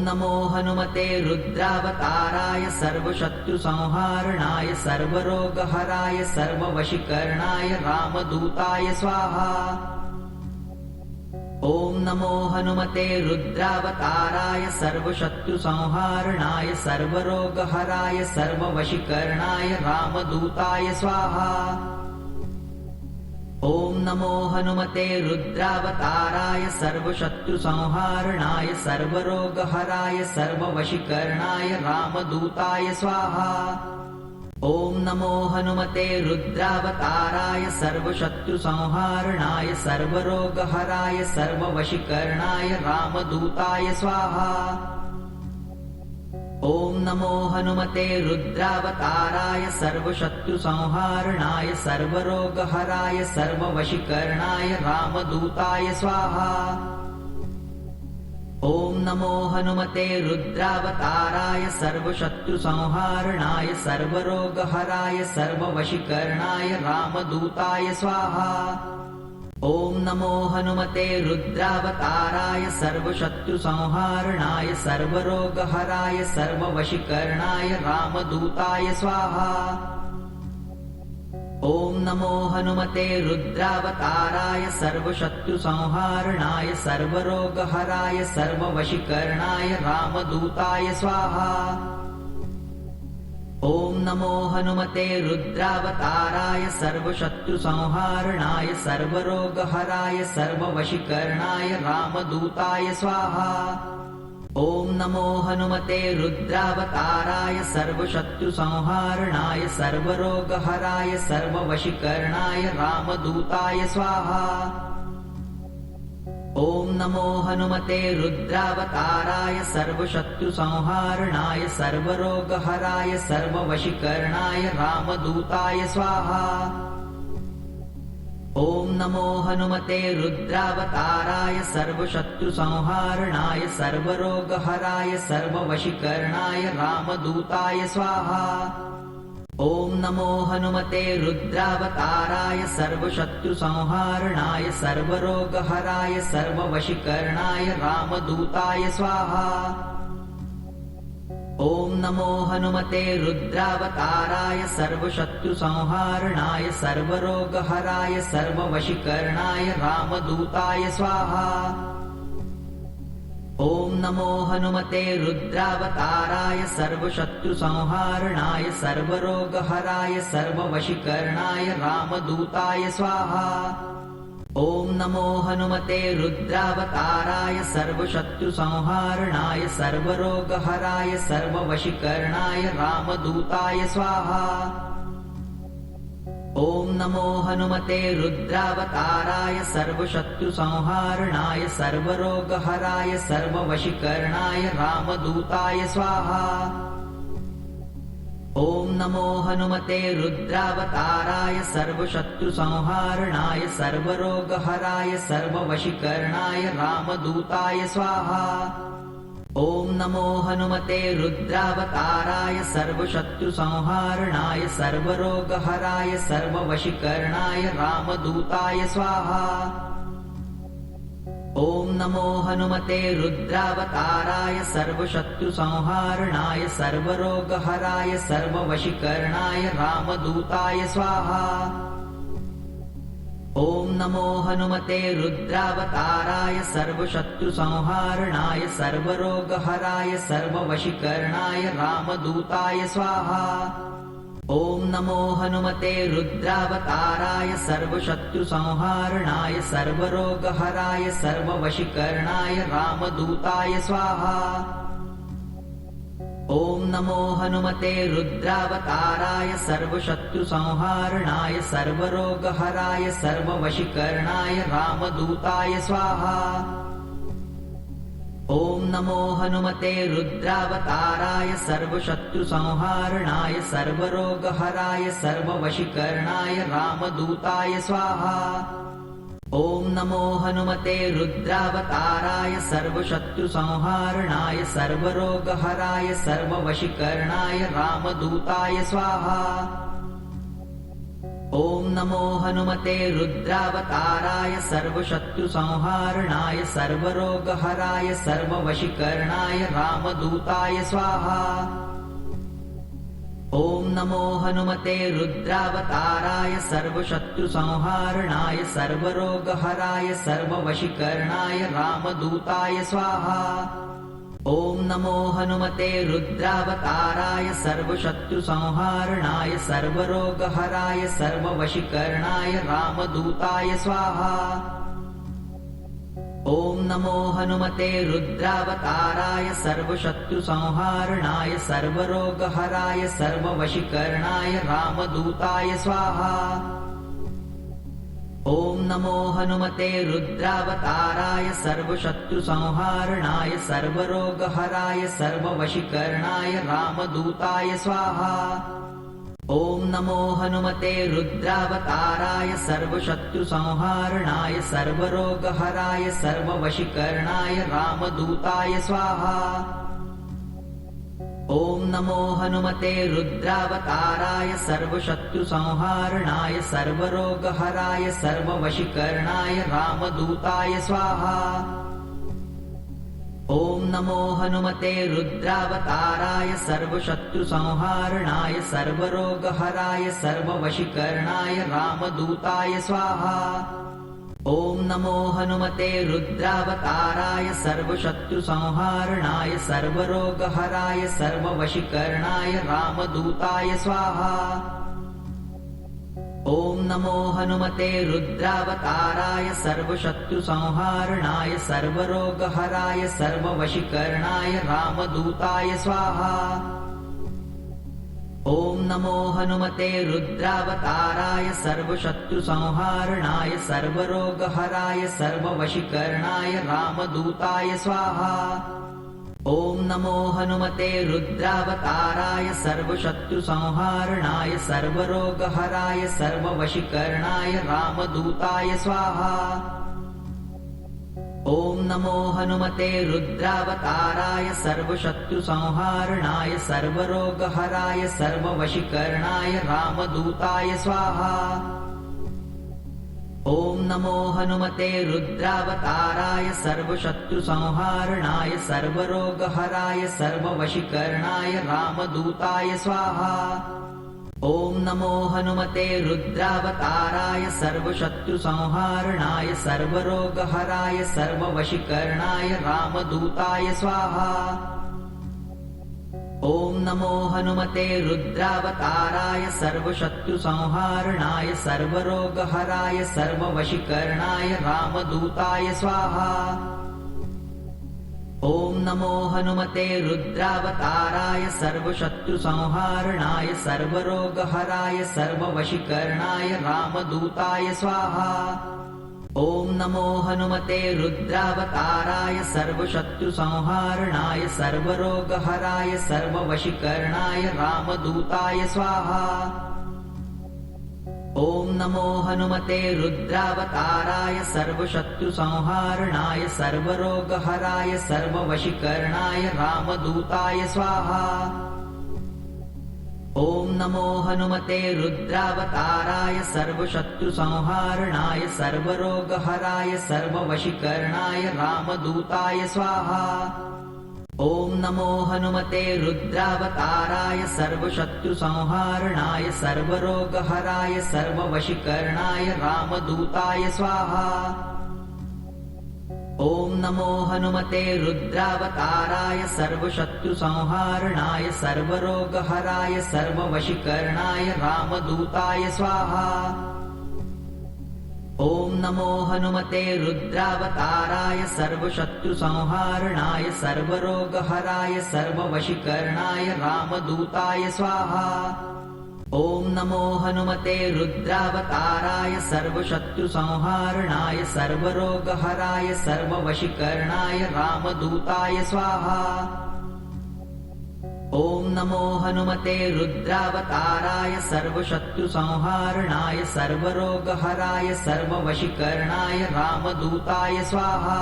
नमो हनुमते रुद्रावताराय सर्वशत्रुसंहारणाय सर्वरोगहराय सर्ववशीकरणाय रामदूताय स्वाहा। ॐ नमो हनुमते रुद्रावताराय सर्वशत्रुसंहारणाय सर्वरोगहराय सर्ववशीकरणाय रामदूताय स्वाहा। ॐ नमो हनुमते रुद्रावताराय सर्वशत्रुसंहारणाय सर्वरोगहराय सर्ववशीकरणाय रामदूताय स्वाहा। ॐ नमो हनुमते रुद्रावताराय सर्वशत्रुसंहारणाय सर्वरोगहराय सर्ववशीकरणाय रामदूताय स्वाहा। ॐ नमो हनुमते रुद्रावताराय सर्वशत्रुसंहारणाय सर्वरोगहराय सर्ववशीकरणाय रामदूताय स्वाहा। ॐ नमो हनुमते रुद्रावताराय सर्वशत्रुसंहारणाय सर्वरोगहराय सर्ववशीकरणाय रामदूताय स्वाहा। ॐ नमो हनुमते रुद्रावताराय सर्वशत्रुसंहारणाय सर्वरोगहराय सर्ववशीकरणाय रामदूताय स्वाहा। ॐ नमो हनुमते रुद्रावताराय सर्वशत्रुसंहारणाय सर्वरोगहराय सर्ववशीकरणाय रामदूताय स्वाहा। ॐ नमो हनुमते रुद्रावताराय सर्वशत्रुसंहारणाय सर्वरोगहराय सर्ववशीकरणाय रामदूताय स्वाहा। ॐ नमो हनुमते रुद्रावताराय सर्वशत्रुसंहारणाय सर्वरोगहराय सर्ववशीकरणाय रामदूताय स्वाहा। ॐ नमो हनुमते रुद्रावताराय सर्वशत्रुसंहारणाय सर्वरोगहराय सर्ववशीकरणाय रामदूताय स्वाहा। ॐ नमो हनुमते रुद्रावताराय सर्वशत्रुसंहारणाय सर्वरोगहराय सर्ववशीकरणाय रामदूताय स्वाहा। ॐ नमो हनुमते रुद्रावताराय सर्वशत्रुसंहारणाय सर्वरोगहराय सर्ववशीकरणाय रामदूताय स्वाहा। ॐ नमो हनुमते रुद्रावताराय सर्वशत्रुसंहारणाय सर्वरोगहराय सर्ववशीकरणाय रामदूताय स्वाहा। ॐ नमो हनुमते रुद्रावताराय सर्वशत्रुसंहारणाय सर्वरोगहराय सर्ववशीकरणाय रामदूताय स्वाहा। ॐ नमो हनुमते रुद्रावताराय सर्वशत्रुसंहारणाय सर्वरोगहराय सर्ववशीकरणाय रामदूताय स्वाहा। ॐ नमो हनुमते रुद्रावताराय सर्वशत्रुसंहारणाय सर्वरोगहराय सर्ववशीकरणाय रामदूताय स्वाहा। ॐ नमो हनुमते रुद्रावताराय सर्वशत्रुसंहारणाय सर्वरोगहराय सर्ववशीकरणाय रामदूताय स्वाहा। ॐ नमो हनुमते रुद्रावताराय सर्वशत्रुसंहारणाय सर्वरोगहराय सर्ववशीकरणाय रामदूताय स्वाहा। ॐ नमो हनुमते रुद्रावताराय सर्वशत्रुसंहारणाय सर्वरोगहराय सर्ववशीकरणाय रामदूताय स्वाहा। ॐ नमो हनुमते रुद्रावताराय सर्वशत्रुसंहारणाय सर्वरोगहराय सर्ववशीकरणाय रामदूताय स्वाहा। ॐ नमो हनुमते रुद्रावताराय सर्वशत्रुसंहारणाय सर्वरोगहराय सर्ववशीकरणाय रामदूताय स्वाहा। ॐ नमो हनुमते रुद्रावताराय सर्वशत्रुसंहारणाय सर्वरोगहराय सर्ववशीकरणाय रामदूताय स्वाहा। ॐ नमो हनुमते रुद्रावताराय सर्वशत्रुसंहारणाय सर्वरोगहराय सर्ववशीकरणाय रामदूताय स्वाहा। ॐ नमो हनुमते रुद्रावताराय सर्वशत्रुसंहारणाय सर्वरोगहराय सर्ववशीकरणाय रामदूताय स्वाहा। ॐ नमो हनुमते रुद्रावताराय सर्वशत्रुसंहारणाय सर्वरोगहराय सर्ववशीकरणाय रामदूताय स्वाहा। ॐ नमो हनुमते रुद्रावताराय सर्वशत्रुसंहारणाय सर्वरोगहराय सर्ववशीकरणाय रामदूताय स्वाहा। ॐ नमो हनुमते रुद्रावताराय सर्वशत्रुसंहारणाय सर्वरोगहराय सर्ववशीकरणाय रामदूताय स्वाहा। ॐ नमो हनुमते रुद्रावताराय सर्वशत्रुसंहारणाय सर्वरोगहराय सर्ववशीकरणाय रामदूताय स्वाहा। ॐ नमो हनुमते रुद्रावताराय सर्वशत्रुसंहारणाय सर्वरोगहराय सर्ववशीकरणाय रामदूताय स्वाहा। ॐ नमो हनुमते रुद्रावताराय सर्वशत्रुसंहारणाय सर्वरोगहराय सर्ववशीकरणाय रामदूताय स्वाहा। ॐ नमो हनुमते रुद्रावताराय सर्वशत्रुसंहारणाय सर्वरोगहराय सर्ववशीकरणाय रामदूताय स्वाहा। ॐ नमो हनुमते रुद्रावताराय सर्वशत्रुसंहारणाय सर्वरोगहराय सर्ववशीकरणाय रामदूताय स्वाहा। ॐ नमो हनुमते रुद्रावताराय सर्वशत्रुसंहारणाय सर्वरोगहराय सर्ववशीकरणाय रामदूताय स्वाहा। ॐ नमो हनुमते रुद्रावताराय सर्वशत्रुसंहारणाय सर्वरोगहराय सर्ववशीकरणाय रामदूताय स्वाहा। ॐ नमो हनुमते रुद्रावताराय सर्वशत्रुसंहारणाय सर्वरोगहराय सर्ववशीकरणाय रामदूताय स्वाहा। ॐ नमो हनुमते रुद्रावताराय सर्वशत्रुसंहारणाय सर्वरोगहराय सर्ववशीकरणाय रामदूताय स्वाहा। ॐ नमो हनुमते रुद्रावताराय सर्वशत्रुसंहारणाय सर्वरोगहराय सर्ववशीकरणाय रामदूताय स्वाहा। ॐ नमो हनुमते रुद्रावताराय सर्वशत्रुसंहारणाय सर्वरोगहराय सर्ववशीकरणाय रामदूताय स्वाहा। ॐ नमो हनुमते रुद्रावताराय सर्वशत्रुसंहारणाय सर्वरोगहराय सर्ववशीकरणाय रामदूताय स्वाहा। ॐ नमो हनुमते रुद्रावताराय सर्वशत्रुसंहारणाय सर्वरोगहराय सर्ववशीकरणाय रामदूताय स्वाहा। ॐ नमो हनुमते रुद्रावताराय सर्वशत्रुसंहारणाय सर्वरोगहराय सर्ववशीकरणाय रामदूताय स्वाहा। ॐ नमो हनुमते रुद्रावताराय सर्वशत्रुसंहारणाय सर्वरोगहराय सर्ववशीकरणाय रामदूताय स्वाहा। ॐ नमो हनुमते रुद्रावताराय सर्वशत्रुसंहारणाय सर्वरोगहराय सर्ववशीकरणाय रामदूताय स्वाहा। ॐ नमो हनुमते रुद्रावताराय सर्वशत्रुसंहारणाय सर्वरोगहराय सर्ववशीकरणाय रामदूताय स्वाहा। ॐ नमो हनुमते रुद्रावताराय सर्वशत्रुसंहारणाय सर्वरोगहराय सर्ववशीकरणाय रामदूताय स्वाहा। ॐ नमो हनुमते रुद्रावताराय सर्वशत्रुसंहारणाय सर्वरोगहराय सर्ववशीकरणाय रामदूताय स्वाहा। ॐ नमो हनुमते रुद्रावताराय सर्वशत्रुसंहारणाय सर्वरोगहराय सर्ववशीकरणाय रामदूताय स्वाहा। ॐ नमो हनुमते रुद्रावताराय सर्वशत्रुसंहारणाय सर्वरोगहराय सर्ववशीकरणाय रामदूताय स्वाहा। ॐ नमो हनुमते रुद्रावताराय सर्वशत्रुसंहारणाय सर्वरोगहराय सर्ववशीकरणाय रामदूताय स्वाहा।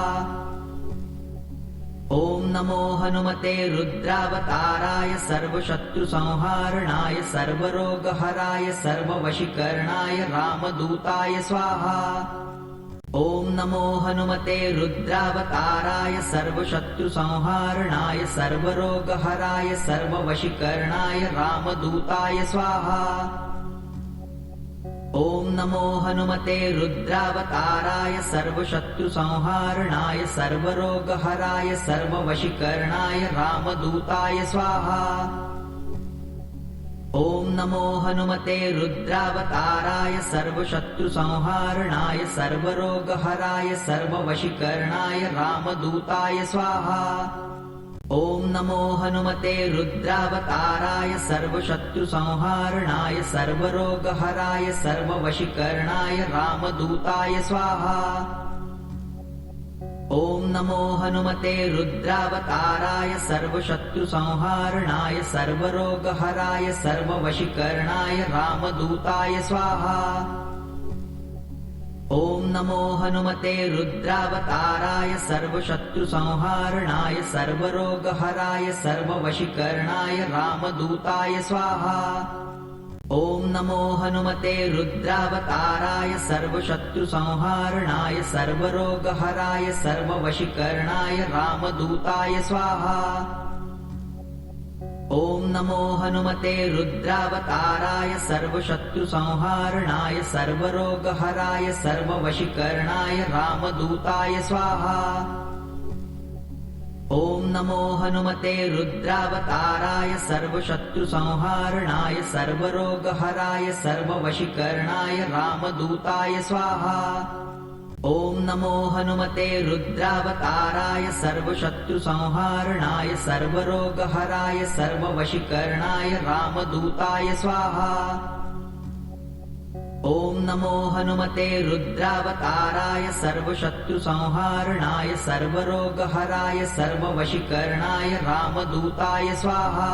ॐ नमो हनुमते रुद्रावताराय सर्वशत्रुसंहारणाय सर्वरोगहराय सर्ववशीकरणाय रामदूताय स्वाहा। ॐ नमो हनुमते रुद्रावताराय सर्वशत्रुसंहारणाय सर्वरोगहराय सर्ववशीकरणाय रामदूताय स्वाहा। ॐ नमो हनुमते रुद्रावताराय सर्वशत्रुसंहारणाय सर्वरोगहराय सर्ववशीकरणाय रामदूताय स्वाहा। ॐ नमो हनुमते रुद्रावताराय सर्वशत्रुसंहारणाय सर्वरोगहराय सर्ववशीकरणाय रामदूताय स्वाहा। ॐ नमो हनुमते रुद्रावताराय सर्वशत्रुसंहारणाय सर्वरोगहराय सर्ववशीकरणाय रामदूताय स्वाहा। ॐ नमो हनुमते रुद्रावताराय सर्वशत्रुसंहारणाय सर्वरोगहराय सर्ववशीकरणाय रामदूताय स्वाहा। ॐ नमो हनुमते रुद्रावताराय सर्वशत्रुसंहारणाय सर्वरोगहराय सर्ववशीकरणाय रामदूताय स्वाहा। ॐ नमो हनुमते रुद्रावताराय सर्वशत्रुसंहारणाय सर्वरोगहराय सर्ववशीकरणाय रामदूताय स्वाहा। ॐ नमो हनुमते रुद्रावताराय सर्वशत्रुसंहारणाय सर्वरोगहराय सर्ववशीकरणाय रामदूताय स्वाहा। ॐ नमो हनुमते रुद्रावताराय सर्वशत्रुसंहारणाय सर्वरोगहराय सर्ववशीकरणाय रामदूताय स्वाहा। ॐ नमो हनुमते रुद्रावताराय सर्वशत्रुसंहारणाय सर्वरोगहराय सर्ववशीकरणाय रामदूताय स्वाहा। ॐ नमो हनुमते रुद्रावताराय सर्वशत्रुसंहारणाय सर्वरोगहराय सर्ववशीकरणाय रामदूताय स्वाहा।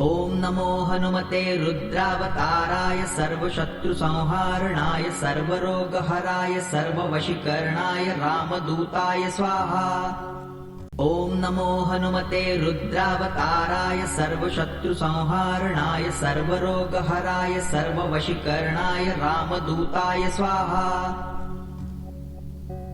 ॐ नमो हनुमते रुद्रावताराय सर्वशत्रुसंहारणाय सर्वरोगहराय सर्ववशीकरणाय रामदूताय स्वाहा। ॐ नमो हनुमते रुद्रावताराय सर्वशत्रुसंहारणाय सर्वरोगहराय सर्ववशीकरणाय रामदूताय स्वाहा।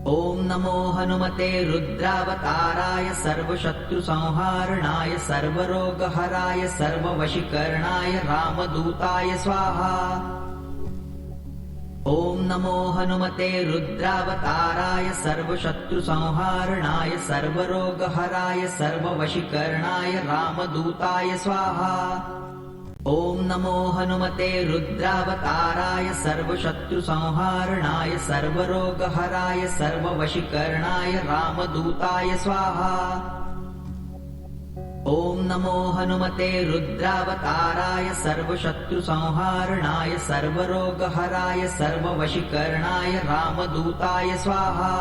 ॐ नमो हनुमते रुद्रावताराय सर्वशत्रुसंहारणाय सर्वरोगहराय सर्ववशीकरणाय रामदूताय स्वाहा। ॐ नमो हनुमते रुद्रावताराय सर्वशत्रुसंहारणाय सर्वरोगहराय सर्ववशीकरणाय रामदूताय स्वाहा। ॐ नमो हनुमते रुद्रावताराय सर्वशत्रुसंहारणाय सर्वरोगहराय सर्ववशीकरणाय रामदूताय स्वाहा। ॐ नमो हनुमते रुद्रावताराय सर्वशत्रुसंहारणाय सर्वरोगहराय सर्ववशीकरणाय रामदूताय स्वाहा।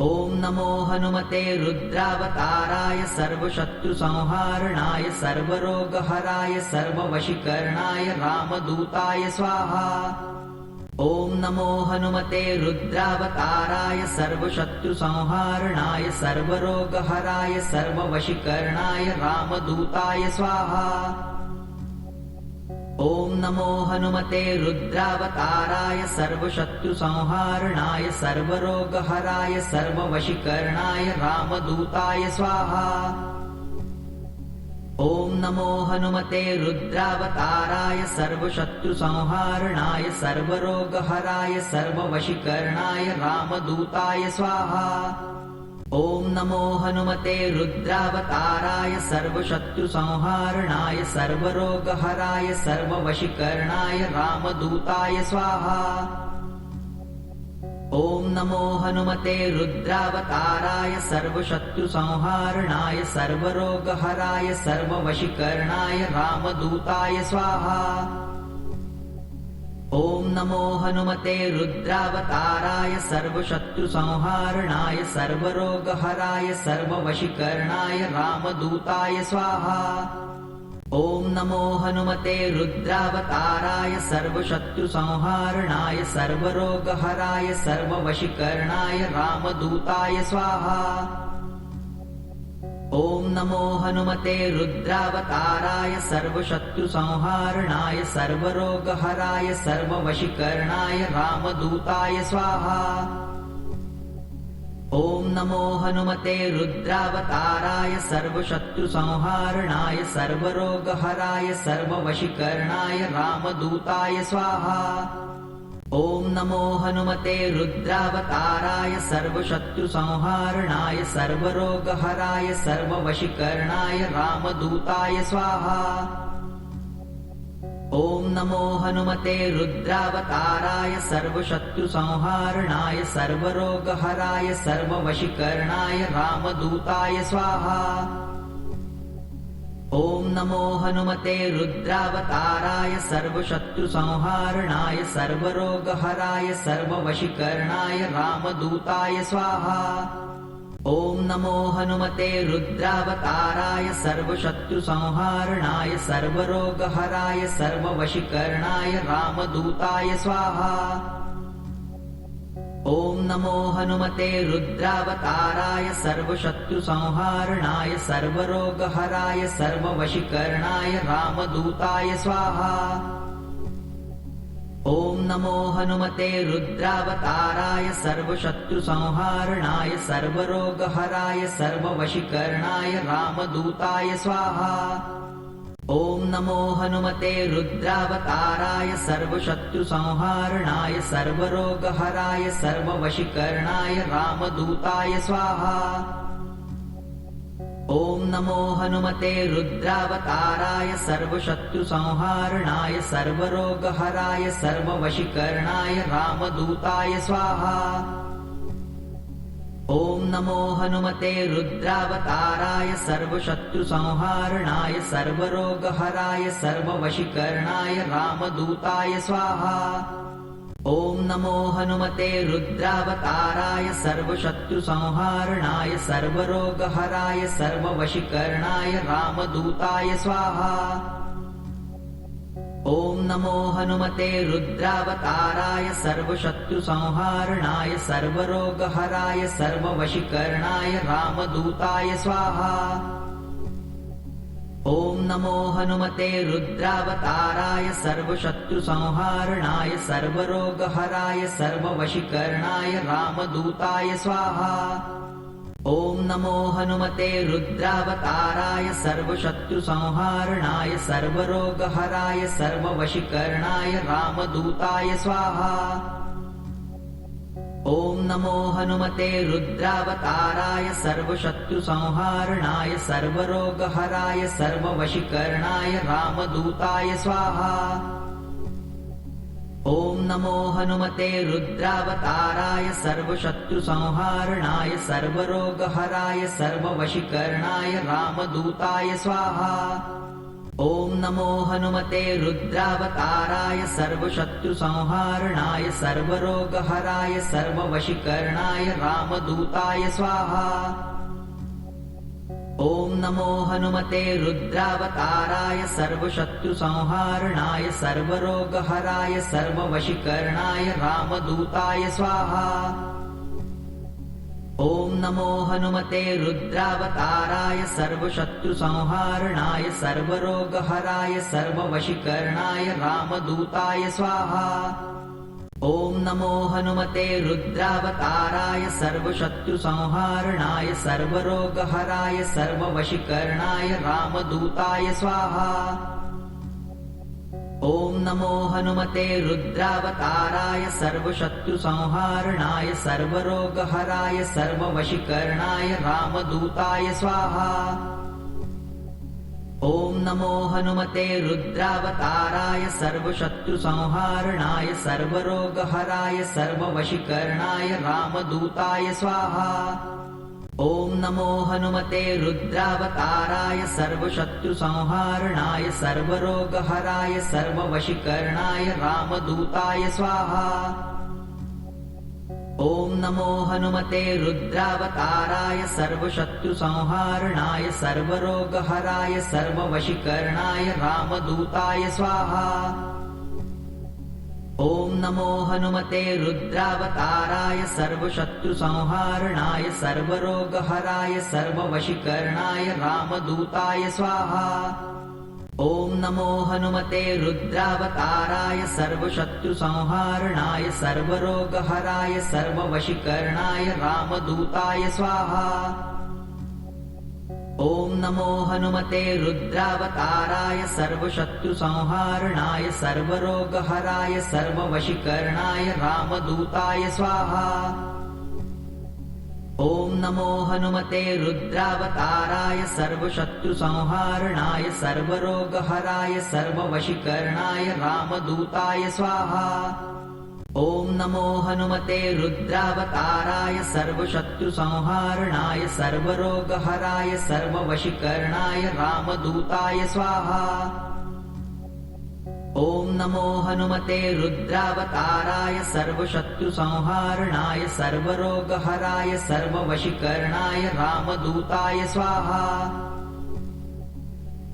ॐ नमो हनुमते रुद्रावताराय सर्वशत्रुसंहारणाय सर्वरोगहराय सर्ववशीकरणाय रामदूताय स्वाहा। ॐ नमो हनुमते रुद्रावताराय सर्वशत्रुसंहारणाय सर्वरोगहराय सर्ववशीकरणाय रामदूताय स्वाहा। ॐ नमो हनुमते रुद्रावताराय सर्वशत्रुसंहारणाय सर्वरोगहराय सर्ववशीकरणाय रामदूताय स्वाहा। ॐ नमो हनुमते रुद्रावताराय सर्वशत्रुसंहारणाय सर्वरोगहराय सर्ववशीकरणाय रामदूताय स्वाहा। ॐ नमो हनुमते रुद्रावताराय सर्वशत्रुसंहारणाय सर्वरोगहराय सर्ववशीकरणाय रामदूताय स्वाहा। ॐ नमो हनुमते रुद्रावताराय सर्वशत्रुसंहारणाय सर्वरोगहराय सर्ववशीकरणाय रामदूताय स्वाहा। ॐ नमो हनुमते रुद्रावताराय सर्वशत्रुसंहारणाय सर्वरोगहराय सर्ववशीकरणाय रामदूताय स्वाहा। ॐ नमो हनुमते रुद्रावताराय सर्वशत्रुसंहारणाय सर्वरोगहराय सर्ववशीकरणाय रामदूताय स्वाहा। ॐ नमो हनुमते रुद्रावताराय सर्वशत्रुसंहारणाय सर्वरोगहराय सर्ववशीकरणाय रामदूताय स्वाहा। ॐ नमो हनुमते रुद्रावताराय सर्वशत्रुसंहारणाय सर्वरोगहराय सर्ववशीकरणाय रामदूताय स्वाहा। ॐ नमो हनुमते रुद्रावताराय सर्वशत्रुसंहारणाय सर्वरोगहराय सर्ववशीकरणाय रामदूताय स्वाहा। ॐ नमो हनुमते रुद्रावताराय सर्वशत्रुसंहारणाय सर्वरोगहराय सर्ववशीकरणाय रामदूताय स्वाहा। ॐ नमो हनुमते रुद्रावताराय सर्वशत्रुसंहारणाय सर्वरोगहराय सर्ववशीकरणाय रामदूताय स्वाहा। ॐ नमो हनुमते रुद्रावताराय सर्वशत्रुसंहारणाय सर्वरोगहराय सर्ववशीकरणाय रामदूताय स्वाहा। ॐ नमो हनुमते रुद्रावताराय सर्वशत्रुसंहारणाय सर्वरोगहराय सर्ववशीकरणाय रामदूताय स्वाहा। ॐ नमो हनुमते रुद्रावताराय सर्वशत्रुसंहारणाय सर्वरोगहराय सर्ववशीकरणाय रामदूताय स्वाहा। ॐ नमो हनुमते रुद्रावताराय सर्वशत्रुसंहारणाय सर्वरोगहराय सर्ववशीकरणाय रामदूताय स्वाहा। ॐ नमो हनुमते रुद्रावताराय सर्वशत्रुसंहारणाय सर्वरोगहराय सर्ववशीकरणाय रामदूताय स्वाहा। ॐ नमो हनुमते रुद्रावताराय सर्वशत्रुसंहारणाय सर्वरोगहराय सर्ववशीकरणाय रामदूताय स्वाहा। ॐ नमो हनुमते रुद्रावताराय सर्वशत्रुसंहारणाय सर्वरोगहराय सर्ववशीकरणाय रामदूताय स्वाहा। ॐ नमो हनुमते रुद्रावताराय सर्वशत्रुसंहारणाय सर्वरोगहराय सर्ववशीकरणाय रामदूताय स्वाहा। ॐ नमो हनुमते रुद्रावताराय सर्वशत्रुसंहारणाय सर्वरोगहराय सर्ववशीकरणाय रामदूताय स्वाहा। ॐ नमो हनुमते रुद्रावताराय सर्वशत्रुसंहारणाय सर्वरोगहराय सर्ववशीकरणाय रामदूताय स्वाहा। ॐ नमो हनुमते रुद्रावताराय सर्वशत्रुसंहारणाय सर्वरोगहराय सर्ववशीकरणाय रामदूताय स्वाहा। ॐ नमो हनुमते रुद्रावताराय सर्वशत्रुसंहारणाय सर्वरोगहराय सर्ववशीकरणाय रामदूताय स्वाहा। ॐ नमो हनुमते रुद्रावताराय सर्वशत्रुसंहारणाय सर्वरोगहराय सर्ववशीकरणाय रामदूताय स्वाहा। ॐ नमो हनुमते रुद्रावताराय सर्वशत्रुसंहारणाय सर्वरोगहराय सर्ववशीकरणाय रामदूताय स्वाहा। ॐ नमो हनुमते रुद्रावताराय सर्वशत्रुसंहारणाय सर्वरोगहराय सर्ववशीकरणाय रामदूताय स्वाहा। ॐ नमो हनुमते रुद्रावताराय सर्वशत्रुसंहारणाय सर्वरोगहराय सर्ववशीकरणाय रामदूताय स्वाहा। ॐ नमो हनुमते रुद्रावताराय सर्वशत्रुसंहारणाय सर्वरोगहराय सर्ववशीकरणाय रामदूताय स्वाहा। ॐ नमो हनुमते रुद्रावताराय सर्वशत्रुसंहारणाय सर्वरोगहराय सर्ववशीकरणाय रामदूताय स्वाहा। ॐ नमो हनुमते रुद्रावताराय सर्वशत्रुसंहारणाय सर्वरोगहराय सर्ववशीकरणाय रामदूताय स्वाहा। ॐ नमो हनुमते रुद्रावताराय सर्वशत्रुसंहारणाय सर्वरोगहराय सर्ववशीकरणाय रामदूताय स्वाहा। ॐ नमो हनुमते रुद्रावताराय सर्वशत्रुसंहारणाय सर्वरोगहराय सर्ववशीकरणाय रामदूताय स्वाहा। ॐ नमो हनुमते रुद्रावताराय सर्वशत्रुसंहारणाय सर्वरोगहराय सर्ववशीकरणाय रामदूताय स्वाहा। ॐ नमो हनुमते रुद्रावताराय सर्वशत्रुसंहारणाय सर्वरोगहराय सर्ववशीकरणाय रामदूताय स्वाहा। ॐ नमो हनुमते रुद्रावताराय सर्वशत्रुसंहारणाय सर्वरोगहराय सर्ववशीकरणाय रामदूताय स्वाहा। ॐ नमो हनुमते रुद्रावताराय सर्वशत्रुसंहारणाय सर्वरोगहराय सर्ववशीकरणाय रामदूताय स्वाहा। ॐ नमो हनुमते रुद्रावताराय सर्वशत्रुसंहारणाय सर्वरोगहराय सर्ववशीकरणाय रामदूताय स्वाहा।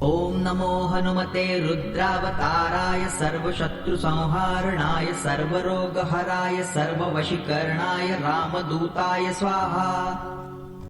ॐ नमो हनुमते रुद्रावताराय सर्वशत्रुसंहारणाय सर्वरोगहराय सर्ववशीकरणाय रामदूताय स्वाहा।